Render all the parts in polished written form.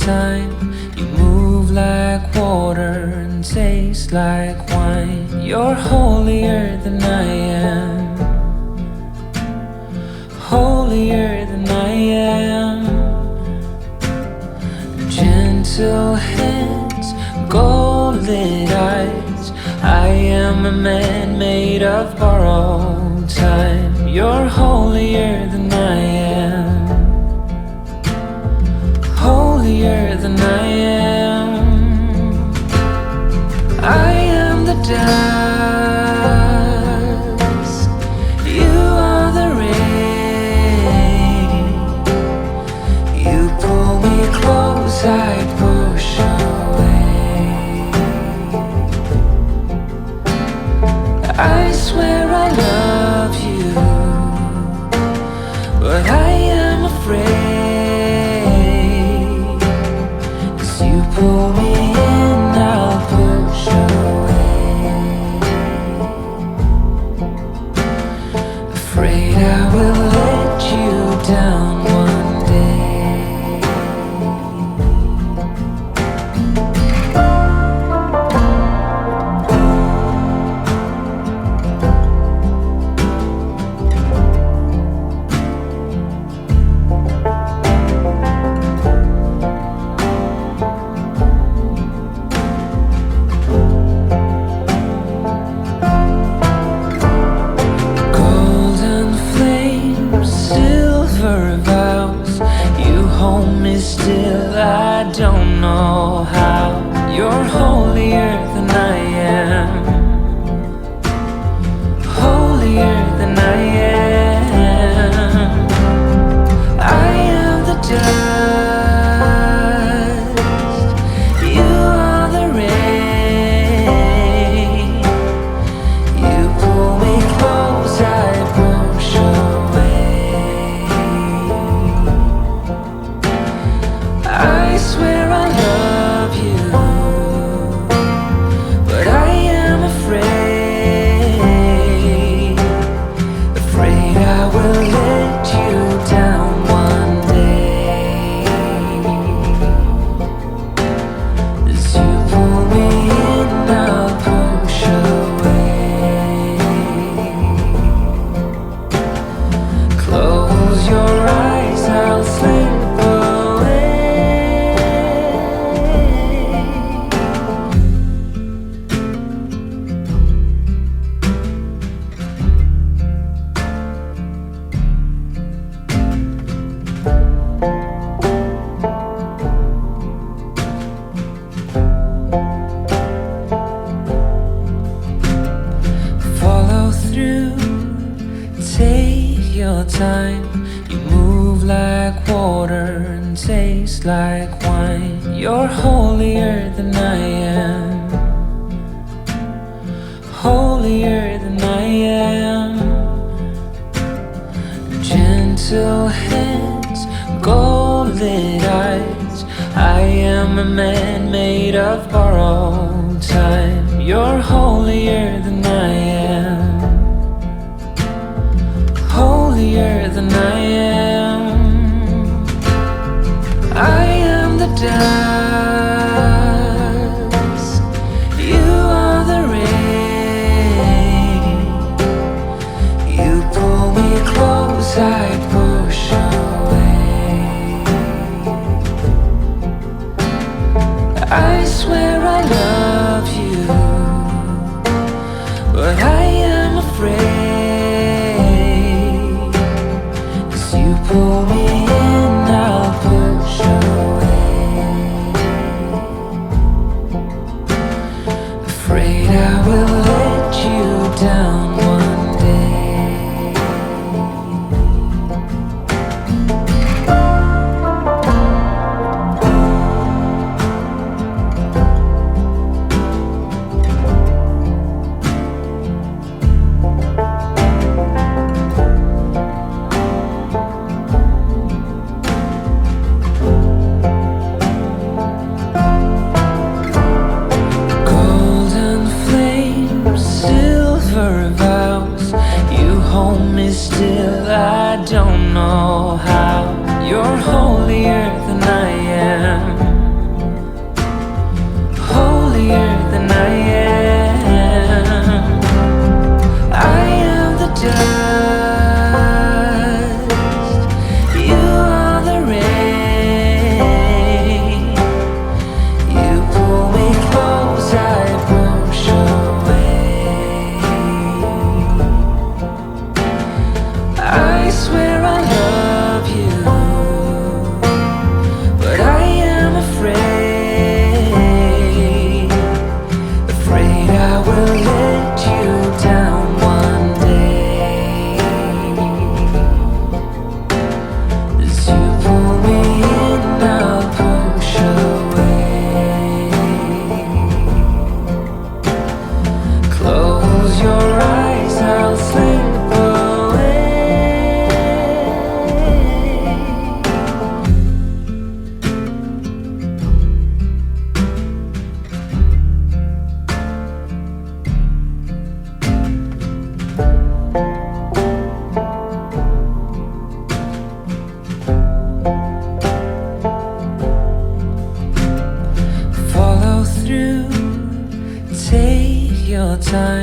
time. You move like water and taste like wine. You're holier than I am, holier than I am. Gentle hands, gold-lit eyes. I am a man made of borrowed time. You're holier than I am, holier than I am. I am the dust, you are the rain. You pull me close, I push away. I swear I love you, but I am afraid. 'Cause you pull me in, I'll push away. Afraid I will let you down one day. Golden flames, silver vows. You hold me still, I don't know how. You're holier than I am, holier than I am. I am the dust, you are the rain. You pull me close, I push away. I swear I love you, but I am afraid. Afraid I will let you down one day. As you pull me in, I'll push away. Close your eyes, I'll slip away. Follow through, take your time. You move like water and taste like wine. You're holier than I am, holier than I am. Gentle hands, gold-lit eyes. I am a man made of borrowed time. You're holier than I am, holier than I am. I am the dust, you are the rain. You pull me close, I push away. I swear I love you,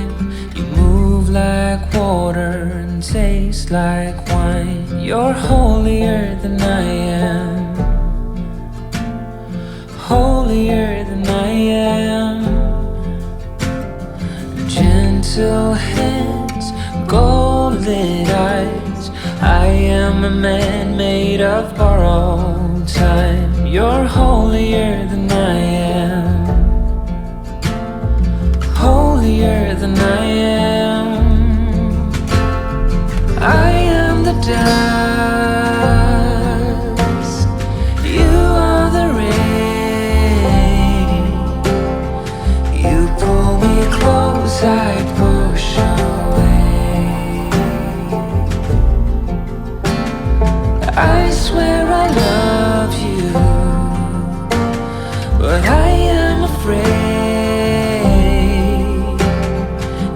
time. You move like water and taste like wine. You're holier than I am, holier than I am. Gentle hands, gold-lit eyes. I am a man made of borrowed time. You're holier than I am, holier than I am. I am the dust, you are the rain. You pull me close, I push away. I swear I love you, but I am afraid.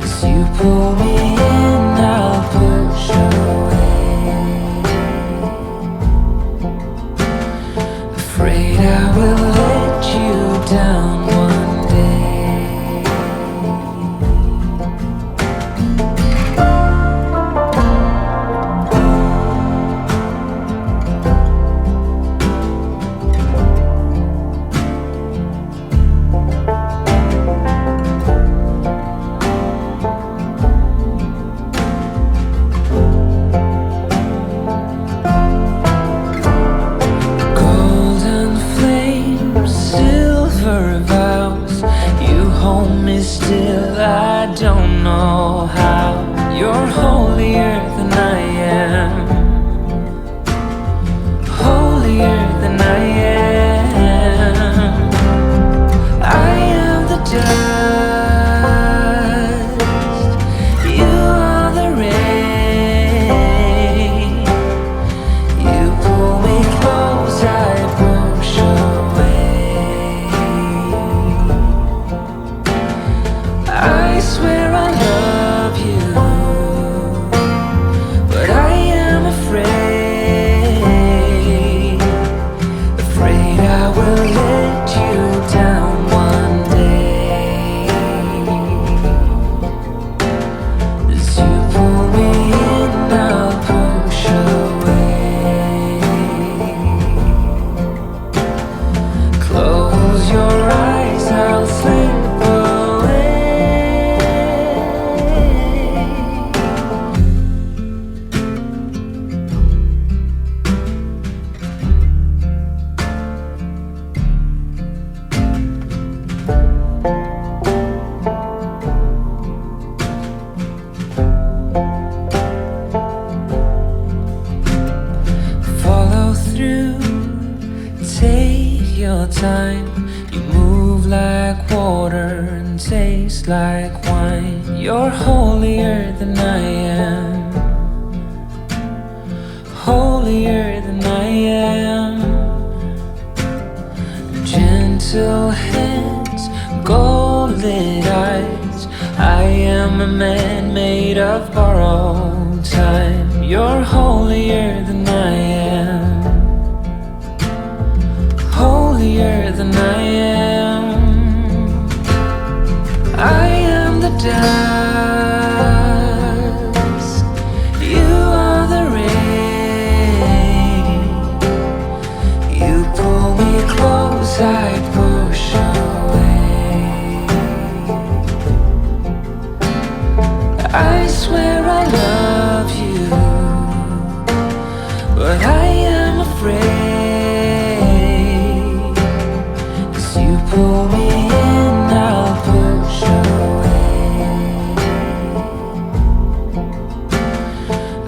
As you pull me in, I'll push away. Afraid I will let you down one day. Golden flames, silver vows. You hold me still, I don't know how. You're holier than I am, holier than I am. I am the dust, you are the rain. You pull me close, I push away. I swear I love you, but I am afraid. Afraid I will let you down one day. As you pull me in, I'll push away. Close your eyes, I'll slip away. Follow through, take your time. You move like water and taste like wine. You're holier than I am, holier than I am. Gentle hands, gold-lit eyes. I am a man made of borrowed time. You're holier than I am, holier than I am. I am the dust, you are the rain. You pull me close, I push away. I swear I love you, but I am afraid. As you pull me in, I'll push away.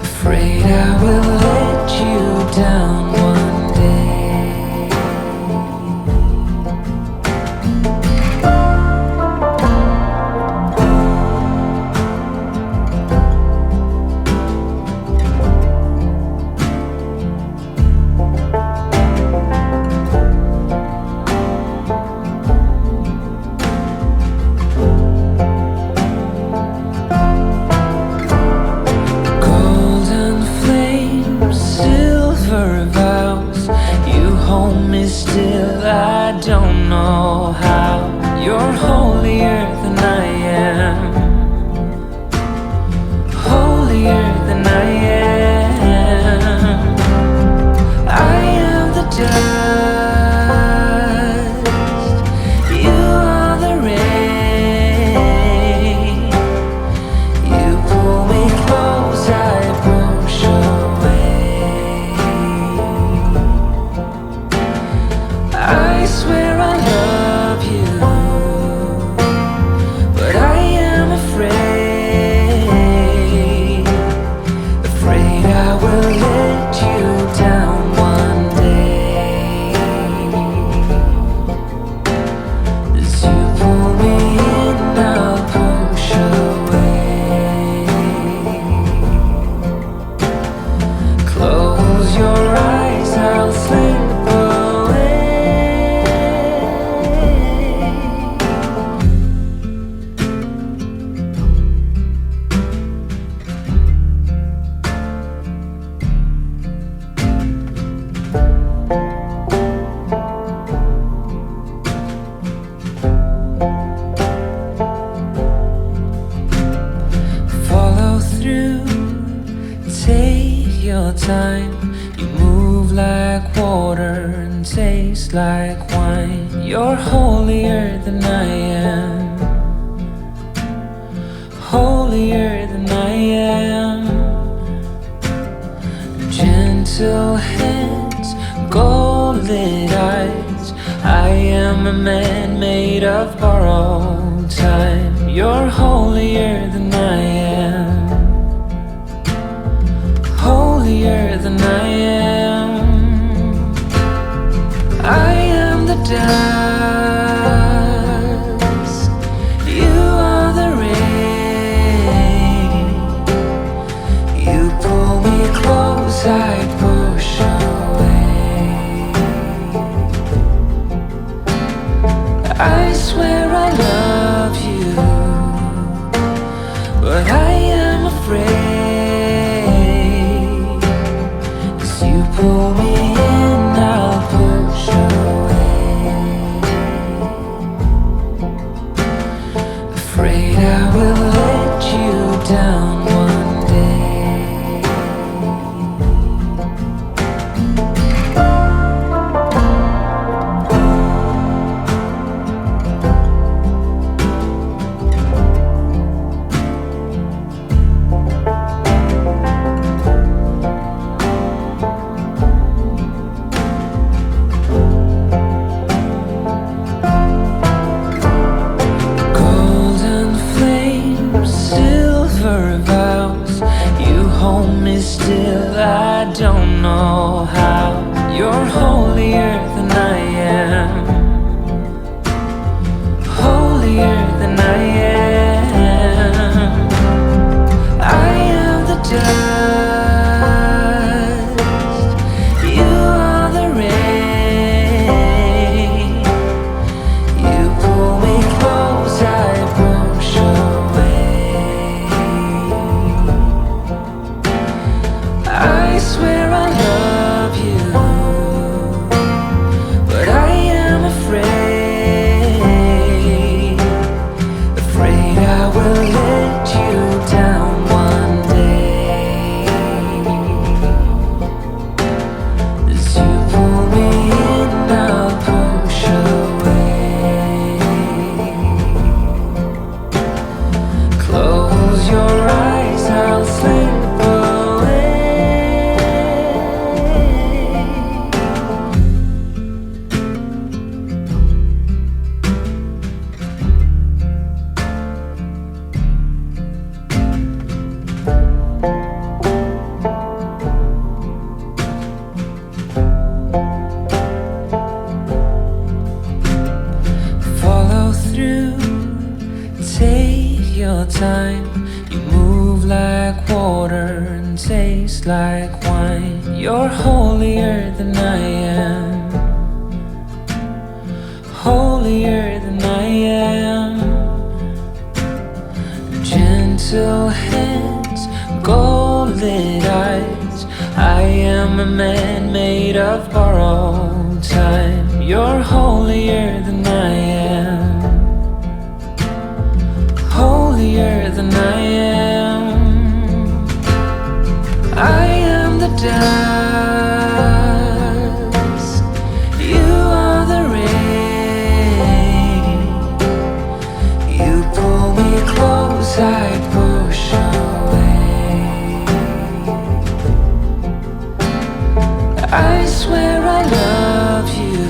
Afraid I will let you down one day. Golden flames, silver vows. You hold me still, I don't know how. You're holier than I am, your time. You move like water and taste like wine. You're holier than I am, holier than I am. Gentle hands, gold-lit eyes. I am a man made of borrowed time. You're holier than I am, holier than I am. I am the dust, you are the rain. You pull me close, I push away. I swear I love you, but I am afraid. As you pull me in, I'll push away. Afraid I will let you down one day. Golden flames, silver vows. You hold me still, I don't know how. You're holier than I am, holier than I am. I am the dust, you are the rain. You pull me close, I push away. I swear I love you, but I am afraid. Afraid I will let you down one day. As you pull me in, I'll push away. Close your eyes, I'll slip away. Follow through, take your time. You move like water and taste like wine. You're holier than I am, holier than I am. Gentle hands, gold-lit eyes. I am a man made of borrowed time. You're holier than I am, holier than I am. I am the dust, you are the rain. You pull me close, I push away. I swear I love you,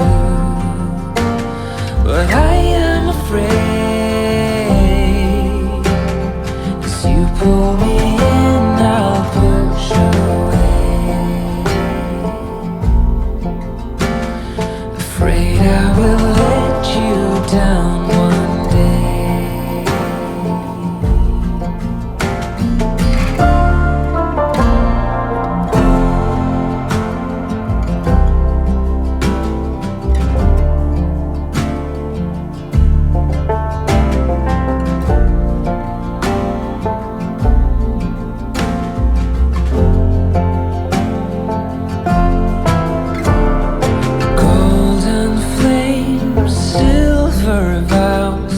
but I am afraid. As you pull me in, I'll push away. Afraid I will let you down one day. Golden flames, silver vows.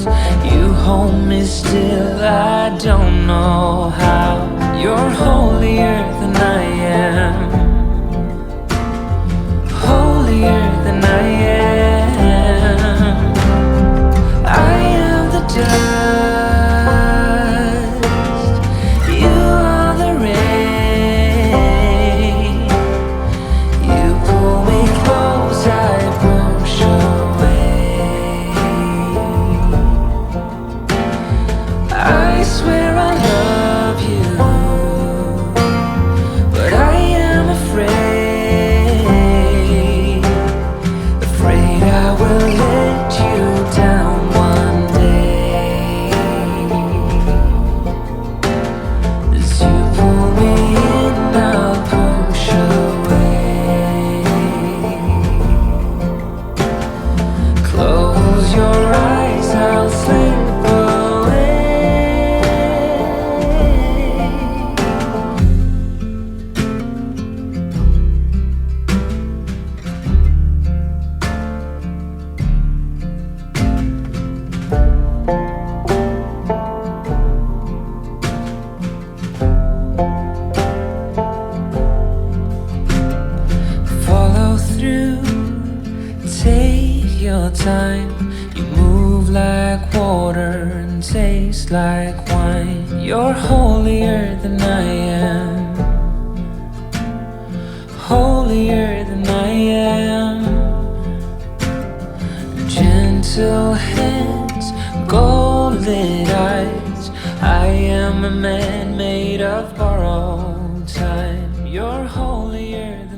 You hold me still, I don't know how. You're holier than I am, water and taste like wine. You're holier than I am, holier than I am. Gentle hands, gold-lit eyes. I am a man made of borrowed time. You're holier